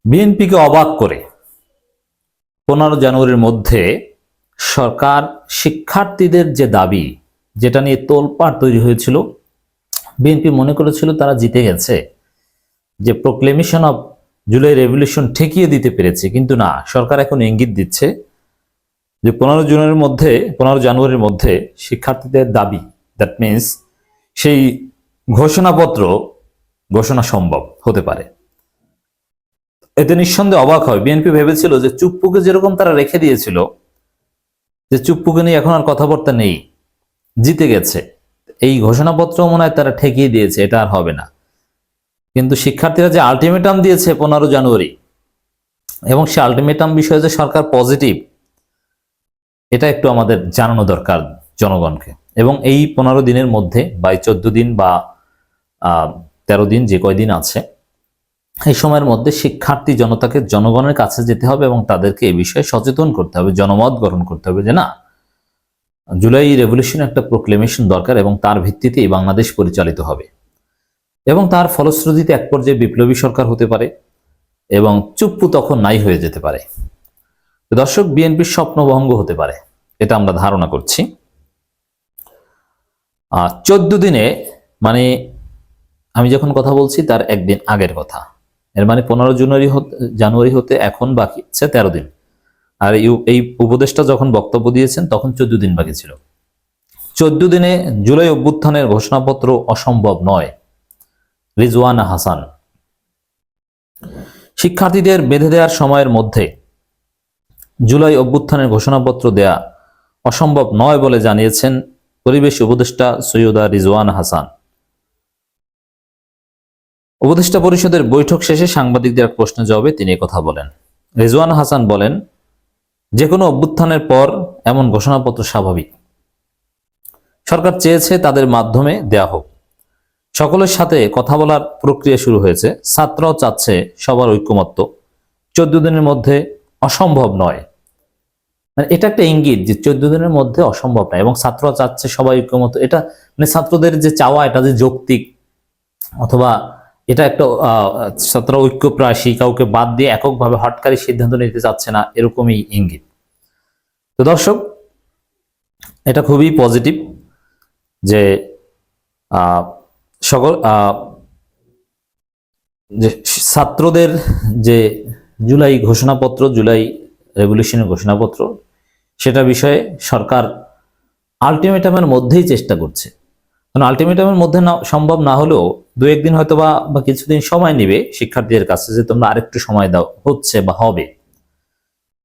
বিএনপিকে অবাক করে 15 জানুয়ারির মধ্যে সরকার শিক্ষার্থীদের যে দাবি, যেটা নিয়ে তোলপাড় তৈরি হয়েছিল, বিএনপি মনে করেছিল তারা জিতে গেছে, যে প্রোক্লেমেশন অফ জুলাই রেভলিউশন ঠেকিয়ে দিতে পেরেছে। কিন্তু না, সরকার এখন ইঙ্গিত দিচ্ছে যে 15 জানুয়ারির মধ্যে শিক্ষার্থীদের দাবি, দ্যাট মিনস সেই ঘোষণাপত্র ঘোষণা সম্ভব হতে পারে। এতে নিঃসন্দেহে অবাক হয়। বিএনপি ভেবেছিল যে চুপ্পুকে যেরকম তারা রেখে দিয়েছিল, যে চুপ্পুকে নিয়ে এখন আর কথাবার্তা নেই, জিতে গেছে, এই ঘোষণাপত্র মনে হয় তারা ঠেকিয়ে দিয়েছে, এটা আর হবে না। কিন্তু শিক্ষার্থীরা যে আলটিমেটাম দিয়েছে 15 জানুয়ারি, এবং সে আলটিমেটাম বিষয়ে যে সরকার পজিটিভ, এটা একটু আমাদের জানানো দরকার জনগণকে। এবং এই 15 দিনের মধ্যে বা 14 দিন বা 13 দিন, যে কয়দিন আছে, এই সময়ের মধ্যে শিক্ষার্থী জনতাকে জনগণের কাছে যেতে হবে এবং তাদেরকে এই বিষয়ে সচেতন করতে হবে, জনমত গঠন করতে হবে যে না, জুলাই রেভলিউশন একটা প্রোক্লেমেশন দরকার এবং তার ভিত্তিতেই বাংলাদেশ পরিচালিত হবে, এবং তার ফলশ্রুতিতে এক পর্যায়ে বিপ্লবী সরকার হতে পারে এবং চুপ্পু তখন নাই হয়ে যেতে পারে। দর্শক, বিএনপির স্বপ্নভঙ্গ হতে পারে, এটা আমরা ধারণা করছি। 14 দিনে, মানে আমি যখন কথা বলছি তার একদিন আগের কথা, এর মানে 15 জানুয়ারি হতে এখন বাকি আছে 13 দিন। আর এই উপদেষ্টা যখন বক্তব্য দিয়েছেন তখন 14 দিন বাকি ছিল। 14 দিনে জুলাই অভ্যুত্থানের ঘোষণাপত্র অসম্ভব নয়। রিজওয়ানা হাসান, শিক্ষার্থীদের বেঁধে দেওয়ার সময়ের মধ্যে জুলাই অভ্যুত্থানের ঘোষণাপত্র দেয়া অসম্ভব নয় বলে জানিয়েছেন পরিবেশ উপদেষ্টা সৈয়দা রিজওয়ানা হাসান। উপদেষ্টা পরিষদের বৈঠক শেষে সাংবাদিকদের এক প্রশ্নের জবাবে তিনি কথা বলেন। রিজওয়ানা হাসান বলেন, যে কোনো অভ্যুত্থানের পর এমন ঘোষণাপত্র স্বাভাবিক। সরকার চেয়েছে তাদের মাধ্যমে দেয়া হোক। সকলের সাথে কথা বলার প্রক্রিয়া শুরু হয়েছে। ছাত্ররাও চাচ্ছে সবার ঐক্যমত্য। 14 দিনের মধ্যে অসম্ভব নয়, মানে এটা একটা ইঙ্গিত যে 14 দিনের মধ্যে অসম্ভব নয়, এবং ছাত্ররা চাচ্ছে সবাই ঐক্যমত্য। এটা মানে ছাত্রদের যে চাওয়া, এটা যে যৌক্তিক, অথবা এটা একটা ছাত্র ঐক্যপ্রাসী, কাউকে বাদ দিয়ে এককভাবে হটকারী সিদ্ধান্ত নিতে চাচ্ছে না, এরকমই ইঙ্গিত। তো দর্শক, এটা খুবই পজিটিভ যে সকল যে ছাত্রদের যে জুলাই ঘোষণাপত্র, জুলাই রেভলিউশনের ঘোষণাপত্র, সেটা বিষয়ে সরকার আলটিমেটামের মধ্যেই চেষ্টা করছে। কারণ আলটিমেটামের মধ্যে না সম্ভব না হলেও 2-1 দিন হয়তো বা কিছুদিন সময় নেবে শিক্ষার্থীদের কাছে, যে তোমরা আরেকটু সময় দাও, হচ্ছে বা হবে।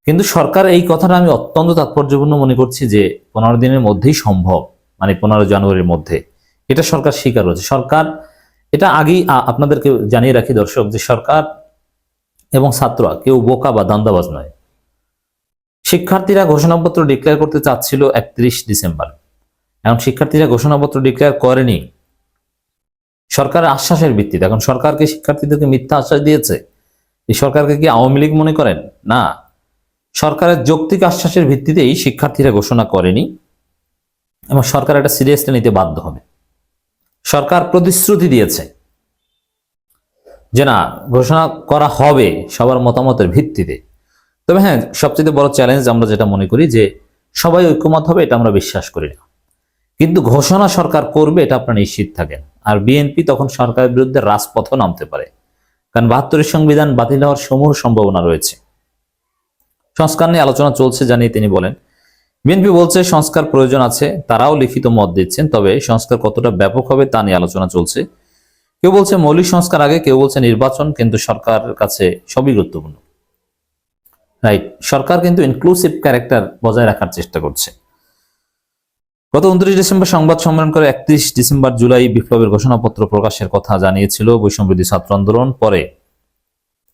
কিন্তু সরকার এই কথাটা আমি অত্যন্ত তাৎপর্যপূর্ণ মনে করছি যে 15 দিনের মধ্যেই সম্ভব, মানে 15 জানুয়ারির মধ্যে, এটা সরকার স্বীকার হচ্ছে। সরকার এটা আগেই আপনাদেরকে জানিয়ে রাখি দর্শক, যে সরকার এবং ছাত্ররা কেউ বোকা বা দান্দাবাজ নয়। শিক্ষার্থীরা ঘোষণাপত্র ডিক্লেয়ার করতে চাচ্ছিল 31 ডিসেম্বর, এখন শিক্ষার্থীরা ঘোষণাপত্র ডিক্লেয়ার করেনি সরকারের আশ্বাসের ভিত্তিতে। এখন সরকারকে শিক্ষার্থীদেরকে মিথ্যা আশ্বাস দিয়েছে। এই সরকারকে কি আওয়ামী লীগ মনে করেন? না, সরকারের যৌক্তিক আশ্বাসের ভিত্তিতেই শিক্ষার্থীরা ঘোষণা করেনি, এবং সরকার এটা সিরিয়াসলি নিতে বাধ্য হবে। সরকার প্রতিশ্রুতি দিয়েছে যে না, ঘোষণা করা হবে সবার মতামতের ভিত্তিতে। তবে হ্যাঁ, সবচেয়ে বড় চ্যালেঞ্জ আমরা যেটা মনে করি যে সবাই ঐক্যমত হবে, এটা আমরা বিশ্বাস করি না। কিন্তু ঘোষণা সরকার করবে, এটা আপনারা নিশ্চিত থাকেন। আর বিএনপি তখন সরকারের বিরুদ্ধে রাজপথেও নামতে পারে, কারণ 72 সংবিধান বাতিল হওয়ার সমূহ সম্ভাবনা রয়েছে। সংস্কার নিয়ে আলোচনা চলছে জানিয়ে তিনি বলেন, বিএনপি বলছে সংস্কার প্রয়োজন আছে, তারাও লিখিত মত দিচ্ছেন, তবে সংস্কার কতটা ব্যাপক হবে তা নিয়ে আলোচনা চলছে। কেউ বলছে মৌলিক সংস্কার আগে, কেউ বলছে নির্বাচন, কিন্তু সরকারের কাছে সবই গুরুত্বপূর্ণ। রাইট, সরকার কিন্তু ইনক্লুসিভ ক্যারেক্টার বজায় রাখার চেষ্টা করছে। গত 29 ডিসেম্বর সংবাদ সম্মেলন করে 31 ডিসেম্বর জুলাই বিপ্লবের ঘোষণাপত্র প্রকাশের কথা জানিয়েছিল বৈষম্যবিরোধী ছাত্র আন্দোলন। পরে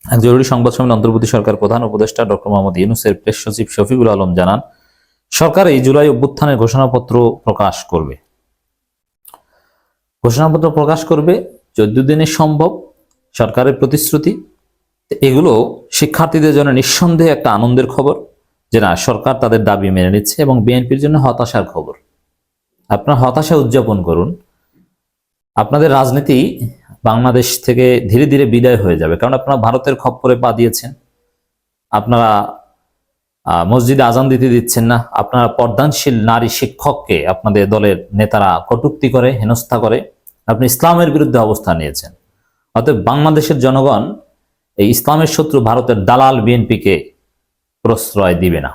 এক জরুরি সংবাদ সম্মেলনে অন্তর্বর্তী সরকার প্রধান উপদেষ্টা ডক্টর মোহাম্মদ ইউনূসের প্রেস সচিব শফিকুল আলম জানান, সরকার এই জুলাই অভ্যুত্থানের ঘোষণাপত্র প্রকাশ করবে। ঘোষণাপত্র প্রকাশ করবে, 14 দিনে সম্ভব, সরকারের প্রতিশ্রুতি। এগুলো শিক্ষার্থীদের জন্য নিঃসন্দেহে একটা আনন্দের খবর যে না, সরকার তাদের দাবি মেনে নিচ্ছে, এবং বিএনপির জন্য হতাশার খবর। আপনার হতাশা উদযাপন করুন। আপনাদের রাজনীতি বাংলাদেশ থেকে ধীরে ধীরে বিদায় হয়ে যাবে, কারণ আপনারা ভারতের খপ্পরে পা দিয়েছেন, আপনারা মসজিদে আজান দিতে দিচ্ছেন না, আপনারা পর্দানশীল নারী শিক্ষককে আপনাদের দলের নেতারা কটূক্তি করে, হেনস্থা করে, আপনি ইসলামের বিরুদ্ধে অবস্থান নিয়েছেন। অতএব বাংলাদেশের জনগণ এই ইসলামের শত্রু ভারতের দালাল বিএনপিকে প্রশ্রয় দিবে না।